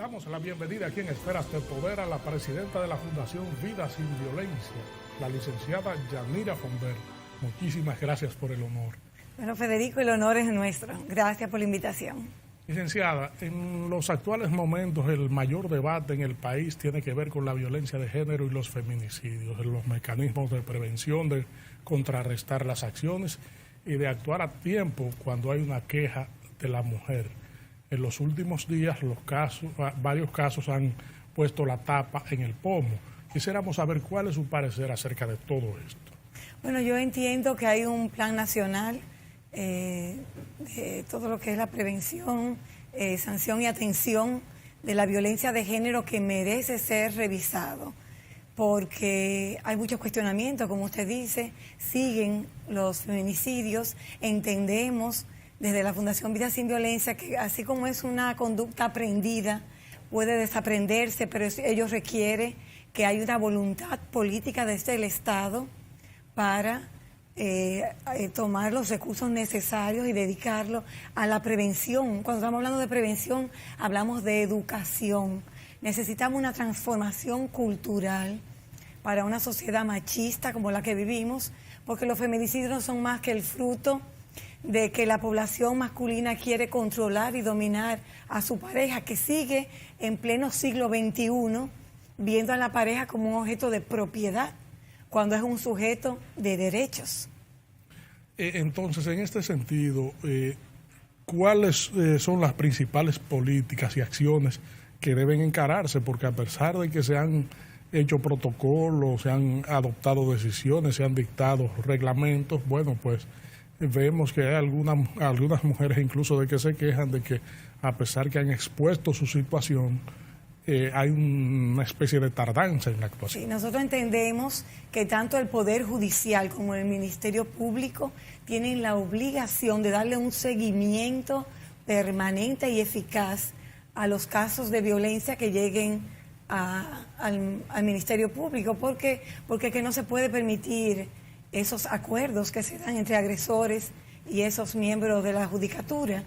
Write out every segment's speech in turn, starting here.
damos la bienvenida aquí en Esferas del Poder a la presidenta de la Fundación Vida Sin Violencia, la licenciada Yanira Fonver. Muchísimas gracias por el honor. Bueno, Federico, el honor es nuestro. Gracias por la invitación. Licenciada, en los actuales momentos el mayor debate en el país tiene que ver con la violencia de género y los feminicidios, los mecanismos de prevención, de contrarrestar las acciones y de actuar a tiempo cuando hay una queja de la mujer. En los últimos días varios casos han puesto la tapa en el pomo. Quisiéramos saber cuál es su parecer acerca de todo esto. Bueno, yo entiendo que hay un plan nacional de todo lo que es la prevención, sanción y atención de la violencia de género que merece ser revisado, porque hay muchos cuestionamientos, como usted dice, siguen los feminicidios, entendemos desde la Fundación Vida Sin Violencia que así como es una conducta aprendida, puede desaprenderse, pero ello requiere que haya una voluntad política desde el Estado para tomar los recursos necesarios y dedicarlos a la prevención. Cuando estamos hablando de prevención, hablamos de educación. Necesitamos una transformación cultural para una sociedad machista como la que vivimos, porque los feminicidios no son más que el fruto de que la población masculina quiere controlar y dominar a su pareja, que sigue en pleno siglo XXI viendo a la pareja como un objeto de propiedad, cuando es un sujeto de derechos. Entonces, en este sentido, ¿cuáles son las principales políticas y acciones que deben encararse? Porque a pesar de que se han hecho protocolos, se han adoptado decisiones, se han dictado reglamentos, bueno, pues vemos que hay algunas mujeres incluso de que se quejan de que a pesar que han expuesto su situación, hay una especie de tardanza en la actuación. Sí, nosotros entendemos que tanto el Poder Judicial como el Ministerio Público tienen la obligación de darle un seguimiento permanente y eficaz a los casos de violencia que lleguen al Ministerio Público, porque que no se puede permitir esos acuerdos que se dan entre agresores y esos miembros de la judicatura.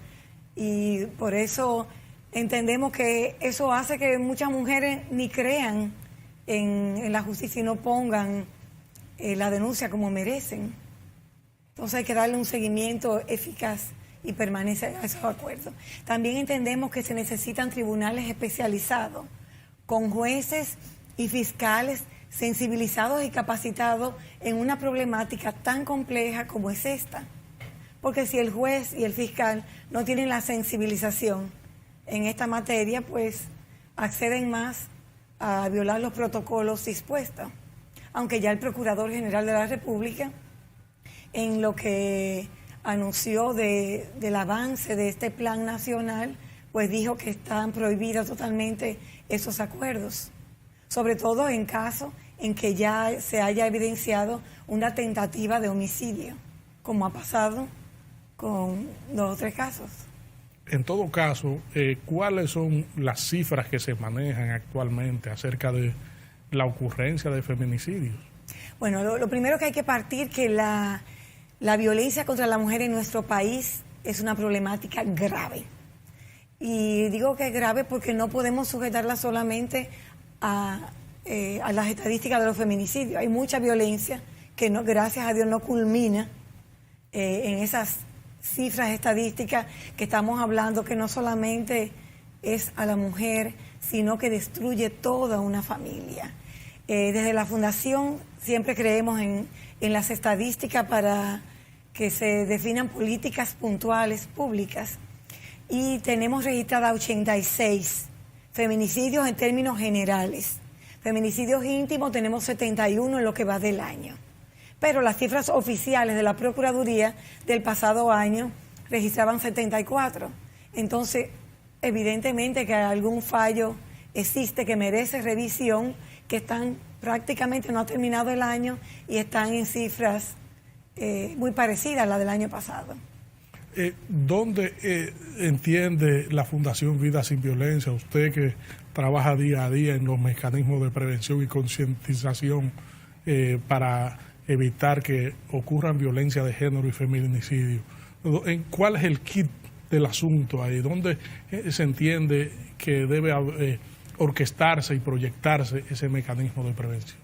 Y por eso entendemos que eso hace que muchas mujeres ni crean en la justicia y no pongan la denuncia como merecen. Entonces hay que darle un seguimiento eficaz y permanente a esos acuerdos. También entendemos que se necesitan tribunales especializados con jueces y fiscales sensibilizados y capacitados en una problemática tan compleja como es esta. Porque si el juez y el fiscal no tienen la sensibilización en esta materia, pues acceden más a violar los protocolos dispuestos. Aunque ya el Procurador General de la República, en lo que anunció del avance de este plan nacional, pues dijo que están prohibidos totalmente esos acuerdos, sobre todo en caso en que ya se haya evidenciado una tentativa de homicidio, como ha pasado con 2 o 3 casos. En todo caso, ¿cuáles son las cifras que se manejan actualmente acerca de la ocurrencia de feminicidios? Bueno, lo primero que hay que partir que la violencia contra la mujer en nuestro país es una problemática grave. Y digo que es grave porque no podemos sujetarla solamente a las estadísticas de los feminicidios. Hay mucha violencia que no, gracias a Dios no culmina en esas cifras estadísticas que estamos hablando, que no solamente es a la mujer, sino que destruye toda una familia. Desde la Fundación siempre creemos en las estadísticas para que se definan políticas puntuales públicas, y tenemos registradas 86 feminicidios en términos generales. Feminicidios íntimos tenemos 71 en lo que va del año. Pero las cifras oficiales de la Procuraduría del pasado año registraban 74. Entonces, evidentemente que algún fallo existe que merece revisión, que están prácticamente, no ha terminado el año y están en cifras muy parecidas a las del año pasado. ¿Dónde entiende la Fundación Vida Sin Violencia, usted que trabaja día a día en los mecanismos de prevención y concientización para evitar que ocurran violencia de género y feminicidio, ¿cuál es el kit del asunto ahí? ¿Dónde se entiende que debe orquestarse y proyectarse ese mecanismo de prevención?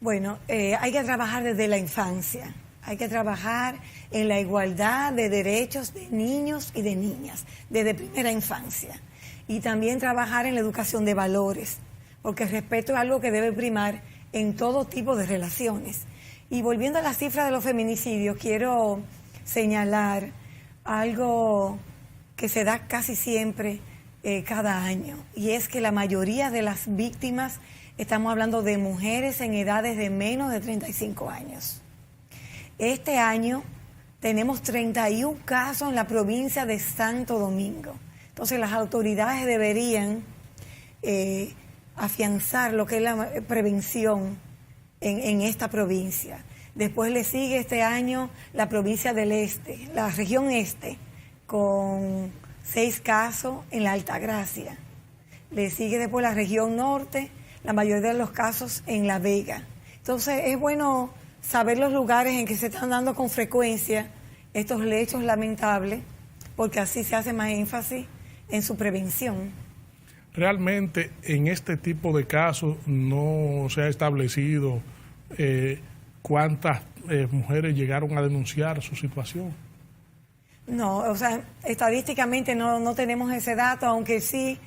Bueno, hay que trabajar desde la infancia. Hay que trabajar en la igualdad de derechos de niños y de niñas, desde primera infancia. Y también trabajar en la educación de valores, porque el respeto es algo que debe primar en todo tipo de relaciones. Y volviendo a la cifra de los feminicidios, quiero señalar algo que se da casi siempre cada año, y es que la mayoría de las víctimas, estamos hablando de mujeres en edades de menos de 35 años. Este año tenemos 31 casos en la provincia de Santo Domingo. Entonces las autoridades deberían afianzar lo que es la prevención en esta provincia. Después le sigue este año la provincia del Este, la región Este, con 6 casos en la Altagracia. Le sigue después la región Norte, la mayoría de los casos en La Vega. Entonces es bueno saber los lugares en que se están dando con frecuencia estos hechos lamentables, porque así se hace más énfasis en su prevención. Realmente en este tipo de casos no se ha establecido cuántas mujeres llegaron a denunciar su situación. No, o sea, estadísticamente no tenemos ese dato, aunque sí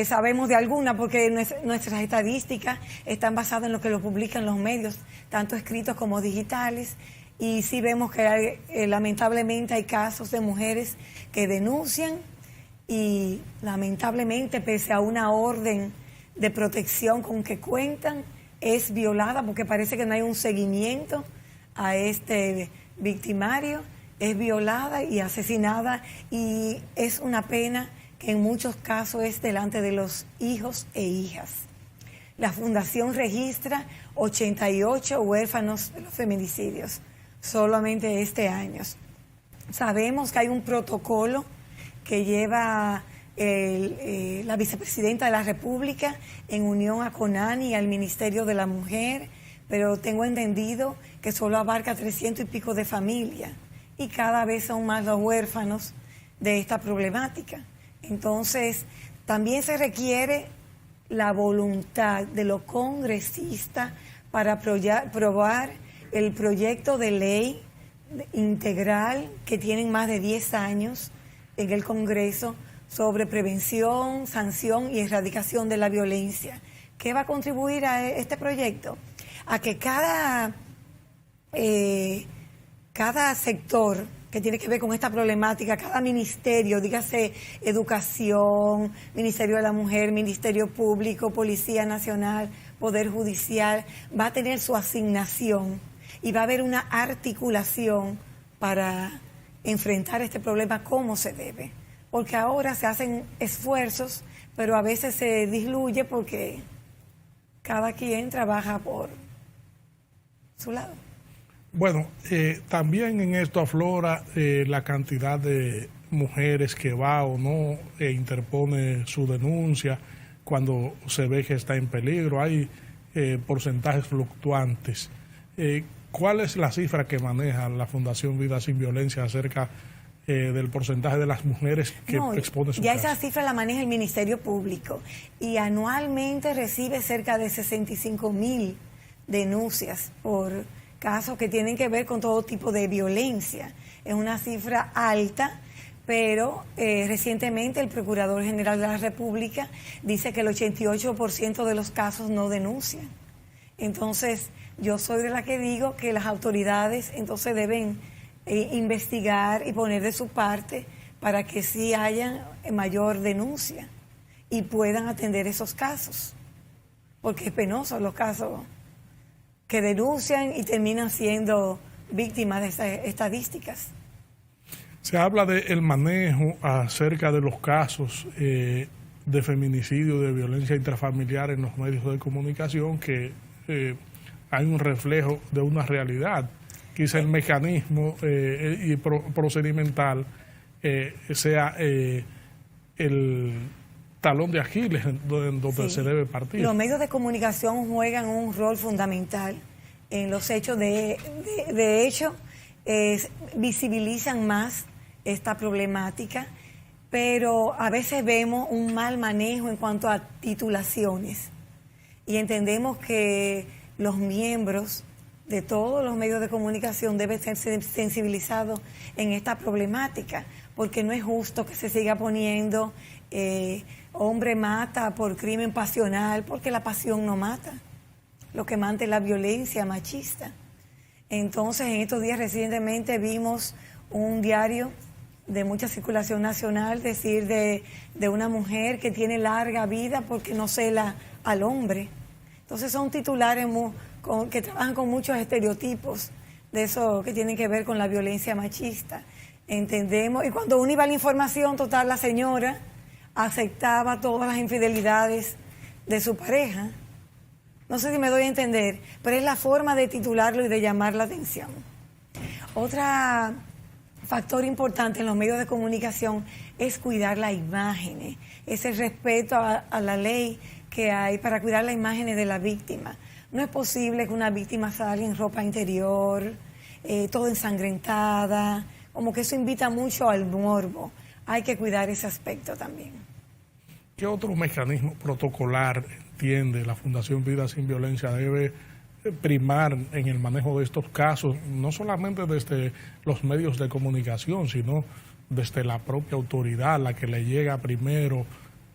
sabemos de alguna, porque nuestras estadísticas están basadas en lo que lo publican los medios, tanto escritos como digitales, y sí vemos que lamentablemente hay casos de mujeres que denuncian y lamentablemente, pese a una orden de protección con que cuentan, es violada porque parece que no hay un seguimiento a este victimario, es violada y asesinada, y es una pena que en muchos casos es delante de los hijos e hijas. La Fundación registra 88 huérfanos de los feminicidios solamente este año. Sabemos que hay un protocolo que lleva la vicepresidenta de la República en unión a CONANI y al Ministerio de la Mujer, pero tengo entendido que solo abarca 300 y pico de familias, y cada vez son más los huérfanos de esta problemática. Entonces, también se requiere la voluntad de los congresistas para aprobar el proyecto de ley integral que tienen más de 10 años en el Congreso sobre prevención, sanción y erradicación de la violencia. ¿Qué va a contribuir a este proyecto? A que cada sector que tiene que ver con esta problemática, cada ministerio, dígase Educación, Ministerio de la Mujer, Ministerio Público, Policía Nacional, Poder Judicial, va a tener su asignación y va a haber una articulación para enfrentar este problema como se debe. Porque ahora se hacen esfuerzos, pero a veces se disluye porque cada quien trabaja por su lado. Bueno, también en esto aflora la cantidad de mujeres que va o no interpone su denuncia cuando se ve que está en peligro. Hay porcentajes fluctuantes. ¿Cuál es la cifra que maneja la Fundación Vida Sin Violencia acerca del porcentaje de las mujeres que exponen su caso? Ya esa cifra la maneja el Ministerio Público y anualmente recibe cerca de 65,000 denuncias por casos que tienen que ver con todo tipo de violencia. Es una cifra alta, pero recientemente el Procurador General de la República dice que el 88% de los casos no denuncian. Entonces, yo soy de la que digo que las autoridades entonces deben investigar y poner de su parte para que sí haya mayor denuncia y puedan atender esos casos, porque es penoso los casos que denuncian y terminan siendo víctimas de estas estadísticas. Se habla del manejo acerca de los casos de feminicidio, de violencia intrafamiliar en los medios de comunicación, que hay un reflejo de una realidad. Quizá el mecanismo y procedimental sea el talón de Aquiles en donde se debe partir. Los medios de comunicación juegan un rol fundamental en los hechos. De hecho, visibilizan más esta problemática pero a veces vemos un mal manejo en cuanto a titulaciones y entendemos que los miembros de todos los medios de comunicación deben ser sensibilizados en esta problemática, porque no es justo que se siga poniendo hombre mata por crimen pasional, porque la pasión no mata. Lo que mata es la violencia machista. Entonces, en estos días recientemente vimos un diario de mucha circulación nacional decir de una mujer que tiene larga vida porque no cela al hombre. Entonces son titulares que trabajan con muchos estereotipos de eso que tienen que ver con la violencia machista. Entendemos, y cuando uno iba a la información, total, la señora aceptaba todas las infidelidades de su pareja. No sé si me doy a entender, pero es la forma de titularlo y de llamar la atención. Otro factor importante en los medios de comunicación es cuidar las imágenes, ese respeto a la ley que hay para cuidar las imágenes de la víctima. No es posible que una víctima salga en ropa interior, toda ensangrentada, como que eso invita mucho al morbo. Hay que cuidar ese aspecto también. ¿Qué otro mecanismo protocolar entiende la Fundación Vida Sin Violencia debe primar en el manejo de estos casos, no solamente desde los medios de comunicación, sino desde la propia autoridad, la que le llega primero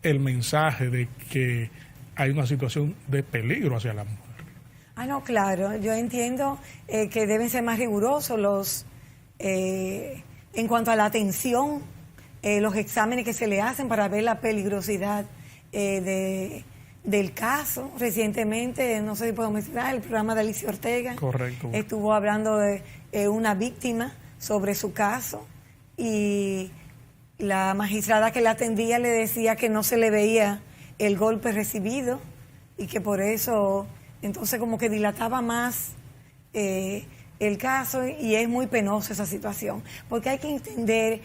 el mensaje de que hay una situación de peligro hacia la mujer? No, claro, yo entiendo que deben ser más rigurosos en cuanto a la atención, los exámenes que se le hacen para ver la peligrosidad del caso. Recientemente, no sé si puedo mencionar, el programa de Alicia Ortega. Correcto. Estuvo hablando de una víctima sobre su caso y la magistrada que la atendía le decía que no se le veía el golpe recibido y que por eso entonces como que dilataba más el caso, y es muy penosa esa situación, porque hay que entender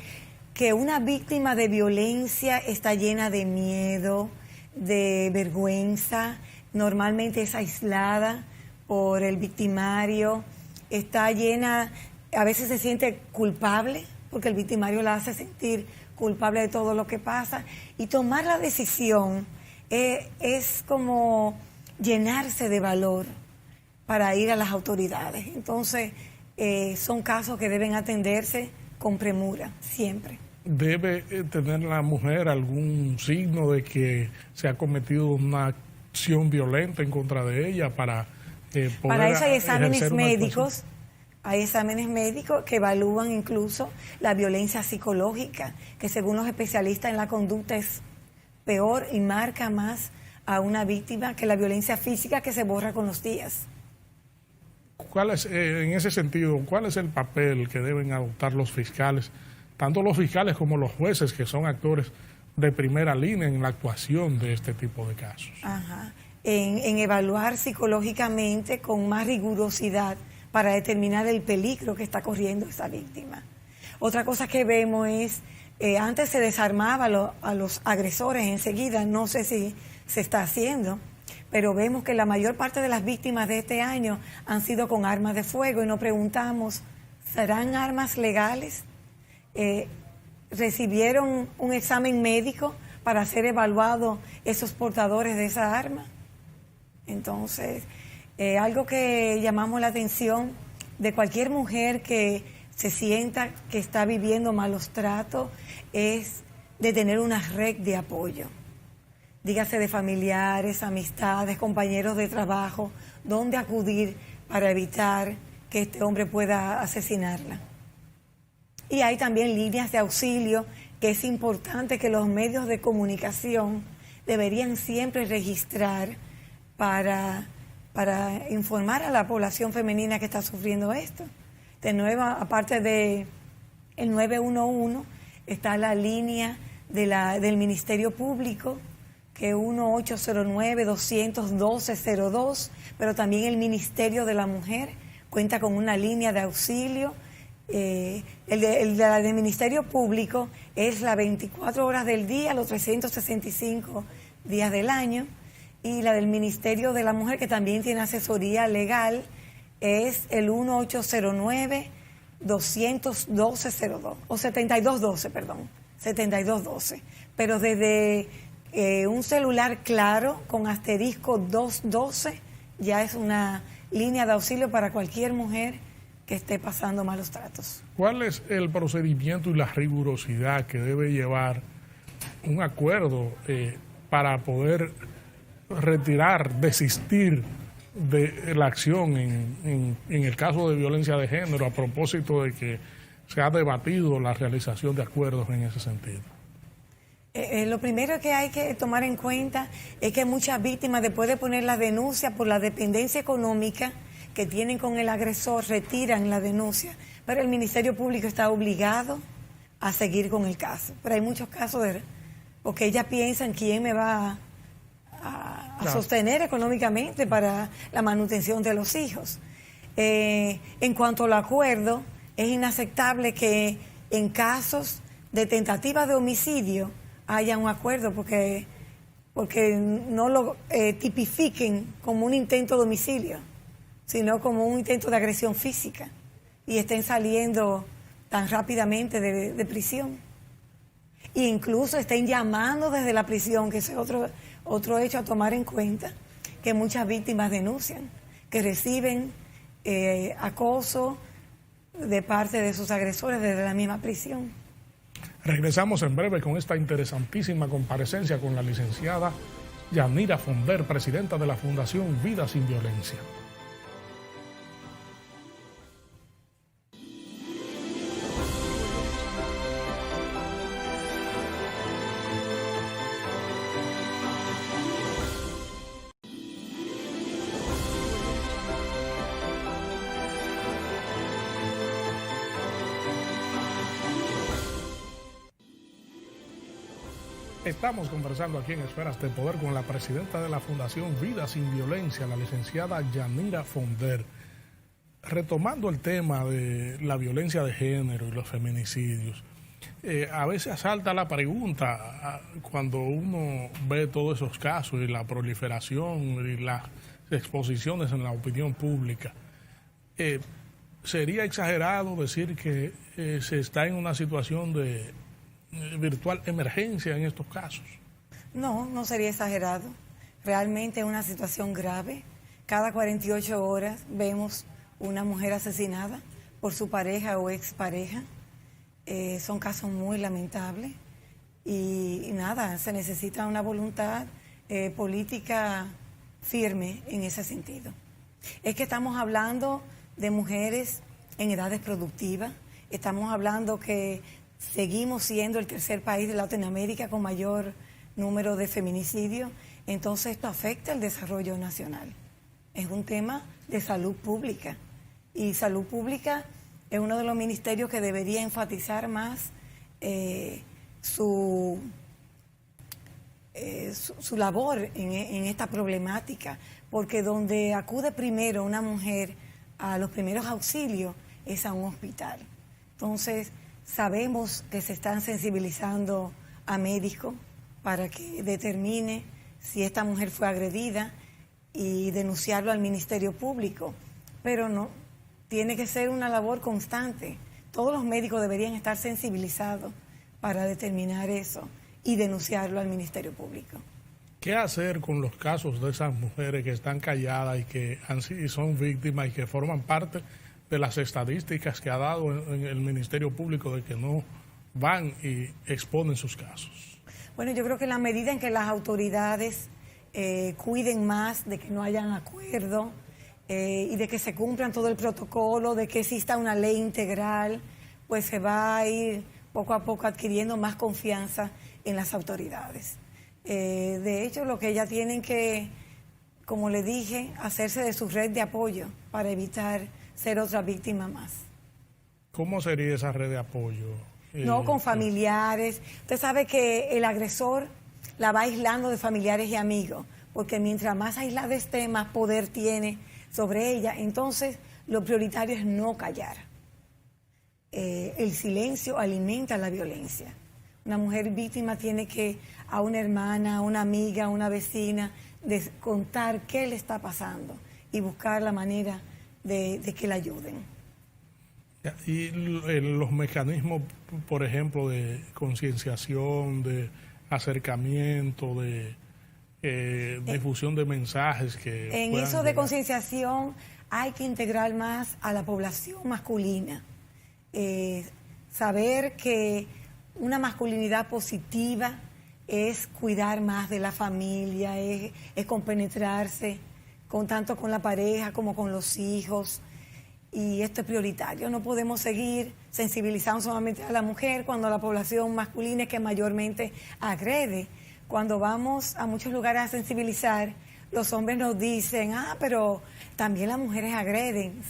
que una víctima de violencia está llena de miedo, de vergüenza, normalmente es aislada por el victimario, está llena, a veces se siente culpable, porque el victimario la hace sentir culpable de todo lo que pasa, y tomar la decisión es como llenarse de valor para ir a las autoridades. Entonces, son casos que deben atenderse con premura, siempre. ¿Debe tener la mujer algún signo de que se ha cometido una acción violenta en contra de ella para poder Para eso hay exámenes ejercer una médicos, hay exámenes médicos que evalúan incluso la violencia psicológica, que según los especialistas en la conducta es peor y marca más a una víctima que la violencia física, que se borra con los días. ¿Cuál es, en ese sentido, cuál es el papel que deben adoptar los fiscales, tanto los fiscales como los jueces, que son actores de primera línea en la actuación de este tipo de casos? Ajá. En evaluar psicológicamente con más rigurosidad para determinar el peligro que está corriendo esa víctima. Otra cosa que vemos es, antes se desarmaba a los agresores enseguida, no sé si se está haciendo, pero vemos que la mayor parte de las víctimas de este año han sido con armas de fuego, y nos preguntamos, ¿serán armas legales? ¿Recibieron un examen médico para ser evaluados esos portadores de esa arma? Entonces, algo que llamamos la atención de cualquier mujer que se sienta que está viviendo malos tratos es de tener una red de apoyo. Dígase de familiares, amistades, compañeros de trabajo, dónde acudir para evitar que este hombre pueda asesinarla. Y hay también líneas de auxilio que es importante que los medios de comunicación deberían siempre registrar para informar a la población femenina que está sufriendo esto. De nuevo, aparte de el 911, está la línea del Ministerio Público, que es 1-809-212-02, pero también el Ministerio de la Mujer cuenta con una línea de auxilio. El del Ministerio Público es las 24 horas del día, los 365 días del año, y la del Ministerio de la Mujer, que también tiene asesoría legal, es el 1-809-212-02, o 7212, perdón, 7212. Pero desde un celular claro con asterisco 212 ya es una línea de auxilio para cualquier mujer que esté pasando malos tratos. ¿Cuál es el procedimiento y la rigurosidad que debe llevar un acuerdo para poder retirar, desistir de la acción en el caso de violencia de género, a propósito de que se ha debatido la realización de acuerdos en ese sentido? Lo primero que hay que tomar en cuenta es que muchas víctimas, después de poner la denuncia por la dependencia económica que tienen con el agresor, retiran la denuncia, pero el Ministerio Público está obligado a seguir con el caso. Pero hay muchos casos porque ellas piensan quién me va a sostener económicamente para la manutención de los hijos. En cuanto al acuerdo, es inaceptable que en casos de tentativa de homicidio haya un acuerdo porque no lo tipifiquen como un intento de homicidio, sino como un intento de agresión física y estén saliendo tan rápidamente de prisión. E incluso estén llamando desde la prisión, que ese es otro hecho a tomar en cuenta, que muchas víctimas denuncian, que reciben acoso de parte de sus agresores desde la misma prisión. Regresamos en breve con esta interesantísima comparecencia con la licenciada Yanira Fonder, presidenta de la Fundación Vida Sin Violencia. Estamos conversando aquí en Esferas de Poder con la presidenta de la Fundación Vida Sin Violencia, la licenciada Yanira Fonder. Retomando el tema de la violencia de género y los feminicidios, a veces asalta la pregunta cuando uno ve todos esos casos y la proliferación y las exposiciones en la opinión pública. ¿Sería exagerado decir que se está en una situación de virtual emergencia en estos casos? No, no sería exagerado. Realmente es una situación grave. Cada 48 horas vemos una mujer asesinada por su pareja o expareja. Son casos muy lamentables y nada, se necesita una voluntad política firme en ese sentido. Es que estamos hablando de mujeres en edades productivas, estamos hablando que seguimos siendo el tercer país de Latinoamérica con mayor número de feminicidios, entonces esto afecta el desarrollo nacional. Es un tema de salud pública y salud pública es uno de los ministerios que debería enfatizar más su labor en esta problemática, porque donde acude primero una mujer a los primeros auxilios es a un hospital. Entonces, sabemos que se están sensibilizando a médicos para que determine si esta mujer fue agredida y denunciarlo al Ministerio Público, pero no, tiene que ser una labor constante. Todos los médicos deberían estar sensibilizados para determinar eso y denunciarlo al Ministerio Público. ¿Qué hacer con los casos de esas mujeres que están calladas y que son víctimas y que forman parte de las estadísticas que ha dado en el Ministerio Público de que no van y exponen sus casos? Bueno, yo creo que en la medida en que las autoridades cuiden más de que no hayan acuerdo y de que se cumplan todo el protocolo, de que exista una ley integral, pues se va a ir poco a poco adquiriendo más confianza en las autoridades. De hecho, lo que ellas tienen que, como le dije, hacerse de su red de apoyo para evitar ser otra víctima más. ¿Cómo sería esa red de apoyo? No, con familiares. Usted sabe que el agresor la va aislando de familiares y amigos, porque mientras más aislada esté, más poder tiene sobre ella. Entonces, lo prioritario es no callar. El silencio alimenta la violencia. Una mujer víctima tiene que a una hermana, a una amiga, a una vecina, contar qué le está pasando y buscar la manera de que la ayuden. Y los mecanismos, por ejemplo, de concienciación, de acercamiento, de difusión de mensajes que en puedan eso de llegar. concienciación hay que integrar más a la población masculina. Saber que una masculinidad positiva es cuidar más de la familia, es compenetrarse tanto con la pareja como con los hijos. Y esto es prioritario. No podemos seguir sensibilizando solamente a la mujer cuando la población masculina es que mayormente agrede. Cuando vamos a muchos lugares a sensibilizar, los hombres nos dicen, pero también las mujeres agreden.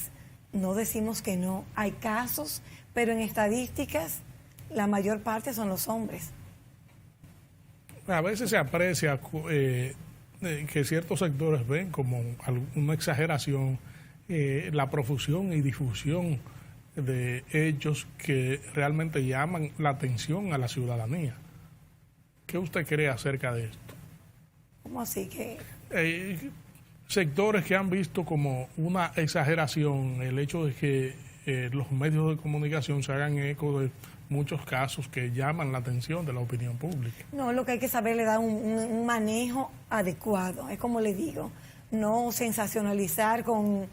No decimos que no. Hay casos, pero en estadísticas la mayor parte son los hombres. A veces se aprecia que ciertos sectores ven como una exageración la profusión y difusión de hechos que realmente llaman la atención a la ciudadanía. ¿Qué usted cree acerca de esto? ¿Cómo así que? Sectores que han visto como una exageración el hecho de que los medios de comunicación se hagan eco de muchos casos que llaman la atención de la opinión pública. No, lo que hay que saber le da un manejo adecuado, es como le digo, no sensacionalizar con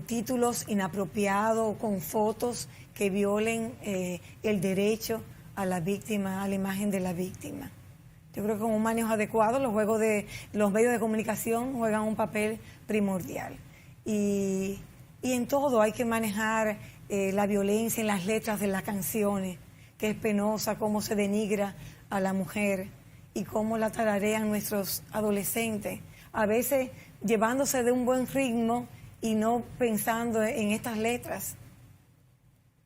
títulos inapropiados, con fotos que violen el derecho a la víctima, a la imagen de la víctima. Yo creo que con un manejo adecuado los medios de comunicación juegan un papel primordial. Y en todo hay que manejar la violencia en las letras de las canciones, que es penosa, cómo se denigra a la mujer y cómo la tararean nuestros adolescentes, a veces llevándose de un buen ritmo y no pensando en estas letras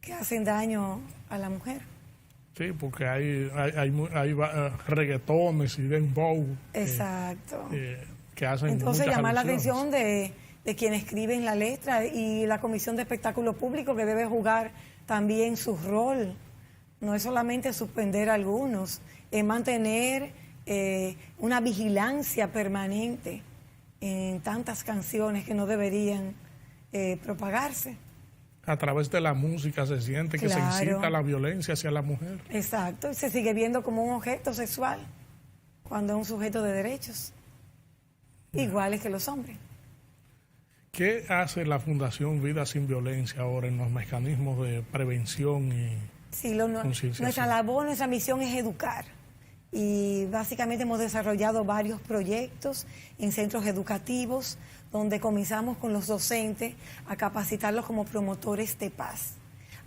que hacen daño a la mujer. Sí, porque hay reggaetones y dembow. Exacto. Que hacen entonces llamar la alusiones. atención de quien escriben la letra y la Comisión de Espectáculo Público, que debe jugar también su rol. No es solamente suspender a algunos, es mantener una vigilancia permanente en tantas canciones que no deberían propagarse. A través de la música se siente que Claro. se incita la violencia hacia la mujer. Exacto, y se sigue viendo como un objeto sexual cuando es un sujeto de derechos, iguales que los hombres. ¿Qué hace la Fundación Vida Sin Violencia ahora en los mecanismos de prevención y Sí, concienciación? nuestra labor, nuestra misión es educar. Y básicamente hemos desarrollado varios proyectos en centros educativos donde comenzamos con los docentes a capacitarlos como promotores de paz.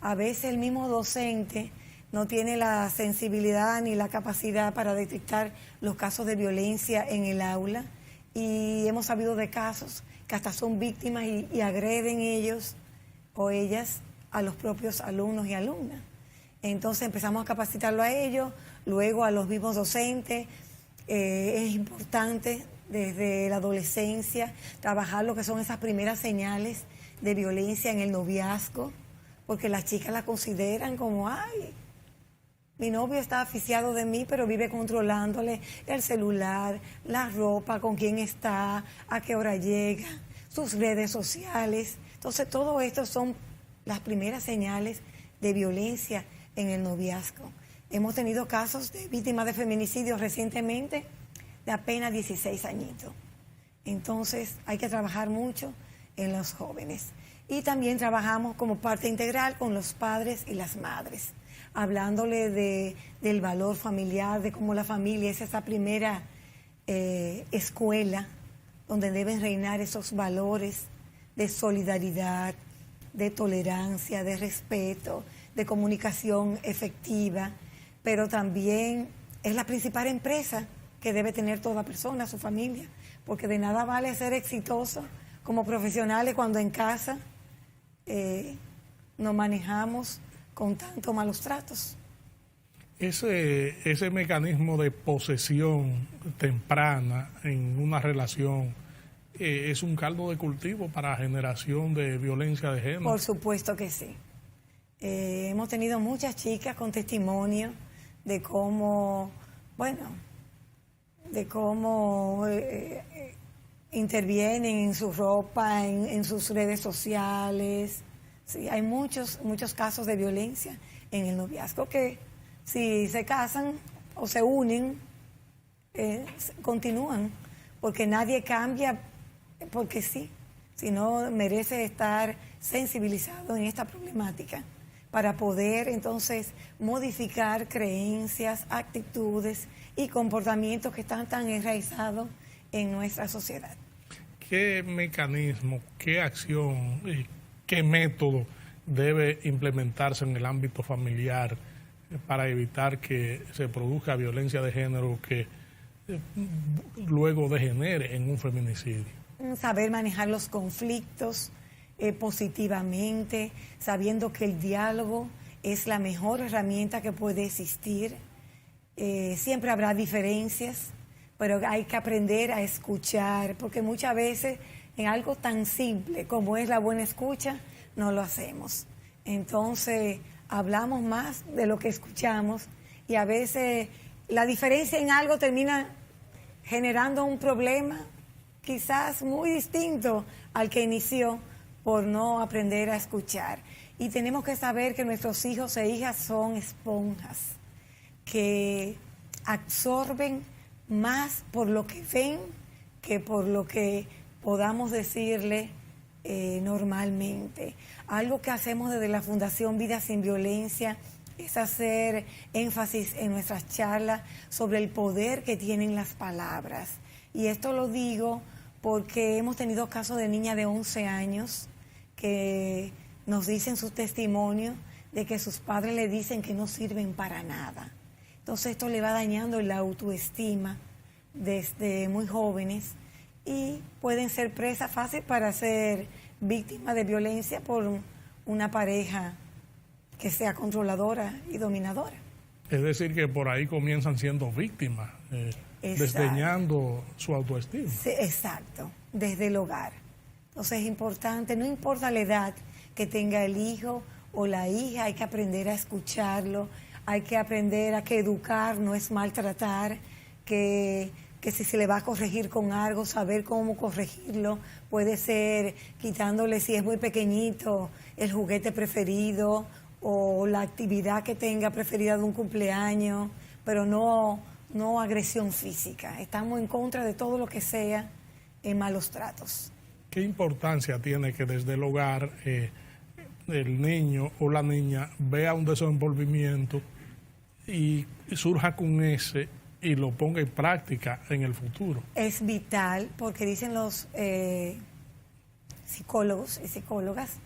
A veces el mismo docente no tiene la sensibilidad ni la capacidad para detectar los casos de violencia en el aula y hemos sabido de casos que hasta son víctimas y agreden ellos o ellas a los propios alumnos y alumnas. Entonces empezamos a capacitarlo a ellos, luego a los mismos docentes. Es importante desde la adolescencia trabajar lo que son esas primeras señales de violencia en el noviazgo, porque las chicas la consideran como, ay, mi novio está asfixiado de mí, pero vive controlándole el celular, la ropa, con quién está, a qué hora llega, sus redes sociales. Entonces todo esto son las primeras señales de violencia en el noviazgo. Hemos tenido casos de víctimas de feminicidio recientemente de apenas 16 añitos. Entonces hay que trabajar mucho en los jóvenes. Y también trabajamos como parte integral con los padres y las madres, hablándole del valor familiar, de cómo la familia es esa primera escuela donde deben reinar esos valores de solidaridad, de tolerancia, de respeto, de comunicación efectiva, pero también es la principal empresa que debe tener toda persona, su familia, porque de nada vale ser exitoso como profesionales cuando en casa nos manejamos con tantos malos tratos. Ese mecanismo de posesión temprana en una relación es un caldo de cultivo para generación de violencia de género. Por supuesto que sí. Hemos tenido muchas chicas con testimonio de cómo, intervienen en su ropa, en sus redes sociales, Sí, hay muchos casos de violencia en el noviazgo que si se casan o se unen, continúan, porque nadie cambia porque sí, sino merece estar sensibilizado en esta problemática para poder entonces modificar creencias, actitudes y comportamientos que están tan enraizados en nuestra sociedad. ¿Qué mecanismo, qué acción, qué método debe implementarse en el ámbito familiar para evitar que se produzca violencia de género que luego degenere en un feminicidio? Saber manejar los conflictos positivamente, sabiendo que el diálogo es la mejor herramienta que puede existir. Siempre habrá diferencias, pero hay que aprender a escuchar, porque muchas veces en algo tan simple como es la buena escucha, no lo hacemos. Entonces, hablamos más de lo que escuchamos y a veces la diferencia en algo termina generando un problema quizás muy distinto al que inició por no aprender a escuchar. Y tenemos que saber que nuestros hijos e hijas son esponjas que absorben más por lo que ven que por lo que podamos decirle normalmente. Algo que hacemos desde la Fundación Vida Sin Violencia es hacer énfasis en nuestras charlas sobre el poder que tienen las palabras. Y esto lo digo porque hemos tenido casos de niñas de 11 años que nos dicen su testimonio de que sus padres le dicen que no sirven para nada. Entonces esto le va dañando la autoestima desde muy jóvenes y pueden ser presa fácil para ser víctimas de violencia por una pareja que sea controladora y dominadora. Es decir, que por ahí comienzan siendo víctimas, desdeñando su autoestima. Sí, exacto, desde el hogar. Entonces es importante, no importa la edad que tenga el hijo o la hija, hay que aprender a escucharlo, hay que aprender a que educar no es maltratar, que si se le va a corregir con algo, saber cómo corregirlo, puede ser quitándole, si es muy pequeñito, el juguete preferido o la actividad que tenga preferida de un cumpleaños, pero no agresión física. Estamos en contra de todo lo que sea malos tratos. ¿Qué importancia tiene que desde el hogar el niño o la niña vea un desenvolvimiento y surja con ese y lo ponga en práctica en el futuro? Es vital, porque dicen los psicólogos y psicólogas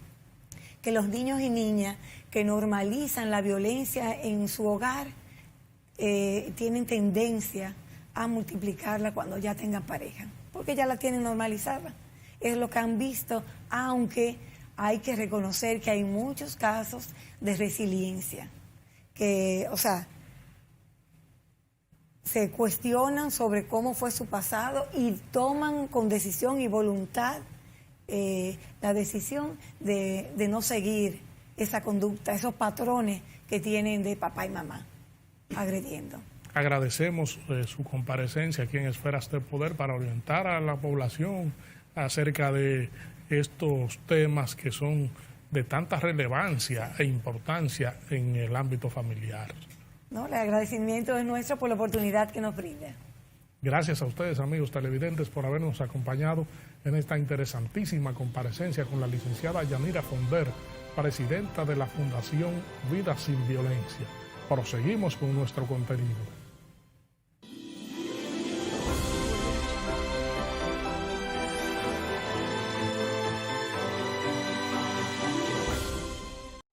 que los niños y niñas que normalizan la violencia en su hogar tienen tendencia a multiplicarla cuando ya tengan pareja, porque ya la tienen normalizada. Es lo que han visto, aunque hay que reconocer que hay muchos casos de resiliencia, que, o sea, se cuestionan sobre cómo fue su pasado y toman con decisión y voluntad la decisión de no seguir esa conducta, esos patrones que tienen de papá y mamá agrediendo. Agradecemos su comparecencia aquí en Esferas del Poder para orientar a la población acerca de estos temas que son de tanta relevancia e importancia en el ámbito familiar. No, el agradecimiento es nuestro por la oportunidad que nos brinda. Gracias a ustedes, amigos televidentes, por habernos acompañado en esta interesantísima comparecencia con la licenciada Yanira Fonder, presidenta de la Fundación Vida Sin Violencia. Proseguimos con nuestro contenido.